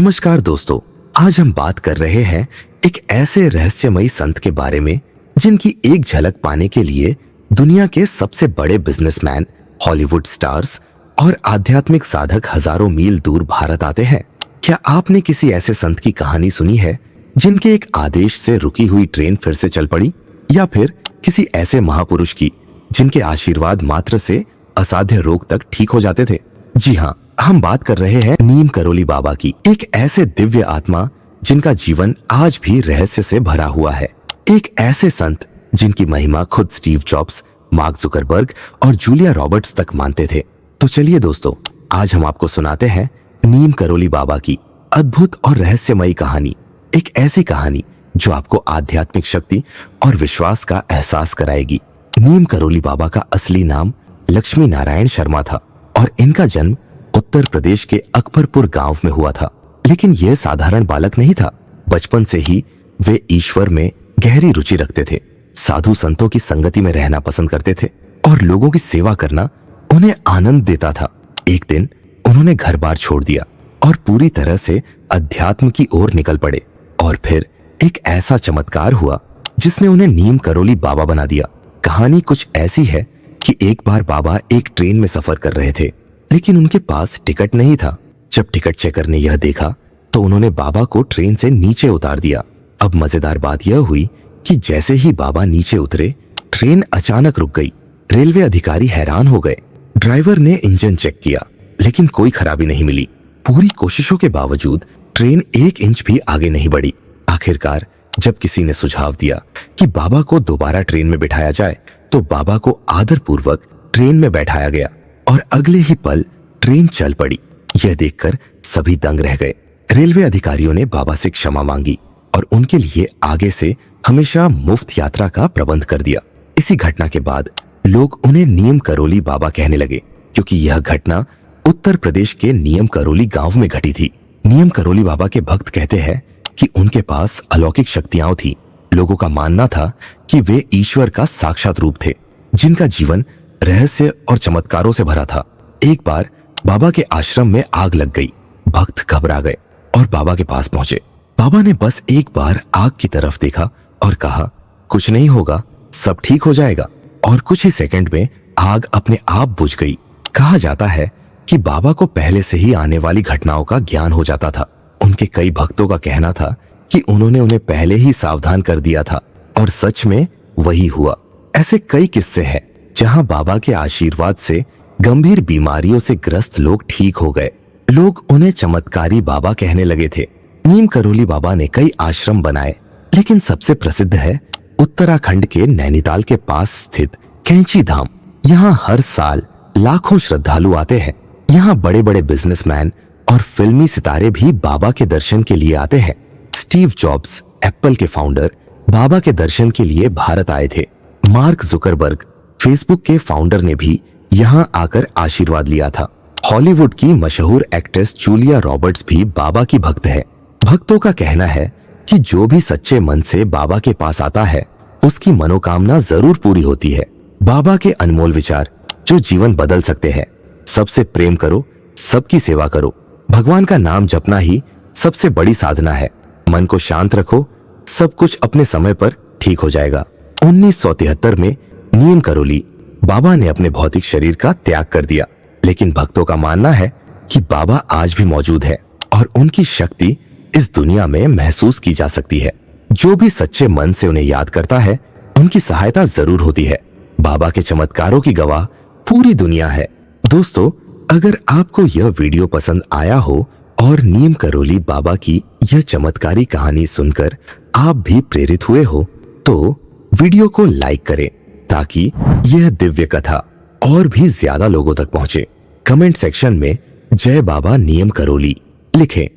नमस्कार दोस्तों, आज हम बात कर रहे हैं एक ऐसे रहस्यमयी संत के बारे में जिनकी एक झलक पाने के लिए दुनिया के सबसे बड़े बिजनेसमैन, हॉलीवुड स्टार्स और आध्यात्मिक साधक हजारों मील दूर भारत आते हैं। क्या आपने किसी ऐसे संत की कहानी सुनी है जिनके एक आदेश से रुकी हुई ट्रेन फिर से चल पड़ी, या फिर किसी ऐसे महापुरुष की जिनके आशीर्वाद मात्र से असाध्य रोग तक ठीक हो जाते थे? जी हाँ, हम बात कर रहे हैं नीम करोली बाबा की, एक ऐसे दिव्य आत्मा जिनका जीवन आज भी रहस्य से भरा हुआ है। एक ऐसे संत जिनकी महिमा खुद स्टीव जॉब्स, मार्क जुकरबर्ग और जूलिया रॉबर्ट्स तक मानते थे। तो चलिए दोस्तों, आज हम आपको सुनाते हैं नीम करोली बाबा की अद्भुत और रहस्यमयी कहानी। एक ऐसी कहानी जो आपको आध्यात्मिक शक्ति और विश्वास का एहसास कराएगी। नीम करोली बाबा का असली नाम लक्ष्मी नारायण शर्मा था और इनका जन्म उत्तर प्रदेश के अकबरपुर गांव में हुआ था। लेकिन यह साधारण बालक नहीं था। बचपन से ही वे ईश्वर में गहरी रुचि रखते थे, साधु संतों की संगति में रहना पसंद करते थे और लोगों की सेवा करना उन्हें आनंद देता था। एक दिन उन्होंने घर बार छोड़ दिया और पूरी तरह से अध्यात्म की ओर निकल पड़े। और फिर एक ऐसा चमत्कार हुआ जिसने उन्हें नीम करोली बाबा बना दिया। कहानी कुछ ऐसी है कि एक बार बाबा एक ट्रेन में सफर कर रहे थे, लेकिन उनके पास टिकट नहीं था। जब टिकट चेकर ने यह देखा तो उन्होंने बाबा को ट्रेन से नीचे उतार दिया। अब मजेदार बात यह हुई कि जैसे ही बाबा नीचे उतरे, ट्रेन अचानक रुक गई। रेलवे अधिकारी हैरान हो गए। ड्राइवर ने इंजन चेक किया, लेकिन कोई खराबी नहीं मिली। पूरी कोशिशों के बावजूद ट्रेन 1 इंच भी आगे नहीं बढ़ी। आखिरकार जब किसी ने सुझाव दिया कि बाबा को दोबारा ट्रेन में बिठाया जाए, तो बाबा को आदरपूर्वक ट्रेन में बैठाया गया और अगले ही पल ट्रेन चल पड़ी। यह देखकर सभी दंग रह गए। रेलवे अधिकारियों ने बाबा से क्षमा मांगी और उनके लिए आगे से हमेशा मुफ्त यात्रा का प्रबंध कर दिया। इसी घटना के बाद लोग उन्हें नीम करोली बाबा कहने लगे, क्योंकि यह घटना उत्तर प्रदेश के नीम करोली गांव में घटी थी। नीम करोली बाबा के भक्त कहते हैं कि उनके पास अलौकिक शक्तियां थी। लोगों का मानना था कि वे ईश्वर का साक्षात रूप थे, जिनका जीवन रहस्य और चमत्कारों से भरा था। एक बार बाबा के आश्रम में आग लग गई। भक्त घबरा गए और बाबा के पास पहुंचे। बाबा ने बस एक बार आग की तरफ देखा और कहा, कुछ नहीं होगा, सब ठीक हो जाएगा। और कुछ ही सेकंड में आग अपने आप बुझ गई। कहा जाता है कि बाबा को पहले से ही आने वाली घटनाओं का ज्ञान हो जाता था। उनके कई भक्तों का कहना था कि उन्होंने उन्हें पहले ही सावधान कर दिया था, और सच में वही हुआ। ऐसे कई किस्से हैं जहां बाबा के आशीर्वाद से गंभीर बीमारियों से ग्रस्त लोग ठीक हो गए। लोग उन्हें चमत्कारी बाबा कहने लगे थे। नीम करोली बाबा ने कई आश्रम बनाए, लेकिन सबसे प्रसिद्ध है उत्तराखंड के नैनीताल के पास स्थित कैंची धाम। यहाँ हर साल लाखों श्रद्धालु आते हैं। यहाँ बड़े बड़े बिजनेसमैन और फिल्मी सितारे भी बाबा के दर्शन के लिए आते हैं। स्टीव जॉब्स, एप्पल के फाउंडर, बाबा के दर्शन के लिए भारत आए थे। मार्क जुकरबर्ग, फेसबुक के फाउंडर, ने भी यहाँ आकर आशीर्वाद लिया था। हॉलीवुड की मशहूर एक्ट्रेस जूलिया रॉबर्ट्स भी बाबा की भक्त है। भक्तों का कहना है कि जो भी सच्चे मन से बाबा के पास आता है, उसकी मनोकामना जरूर पूरी होती है। बाबा के अनमोल विचार जो जीवन बदल सकते हैं। सबसे प्रेम करो, सबकी सेवा करो। भगवान का नाम जपना ही सबसे बड़ी साधना है। मन को शांत रखो, सब कुछ अपने समय पर ठीक हो जाएगा। 1973 में नीम करोली बाबा ने अपने भौतिक शरीर का त्याग कर दिया, लेकिन भक्तों का मानना है कि बाबा आज भी मौजूद है और उनकी शक्ति इस दुनिया में महसूस की जा सकती है। जो भी सच्चे मन से उन्हें याद करता है, उनकी सहायता जरूर होती है। बाबा के चमत्कारों की गवाह पूरी दुनिया है। दोस्तों, अगर आपको यह वीडियो पसंद आया हो और नीम करोली बाबा की यह चमत्कारी कहानी सुनकर आप भी प्रेरित हुए हो, तो वीडियो को लाइक करें ताकि यह दिव्य कथा और भी ज्यादा लोगों तक पहुंचे। कमेंट सेक्शन में जय बाबा नीम करोली लिखें।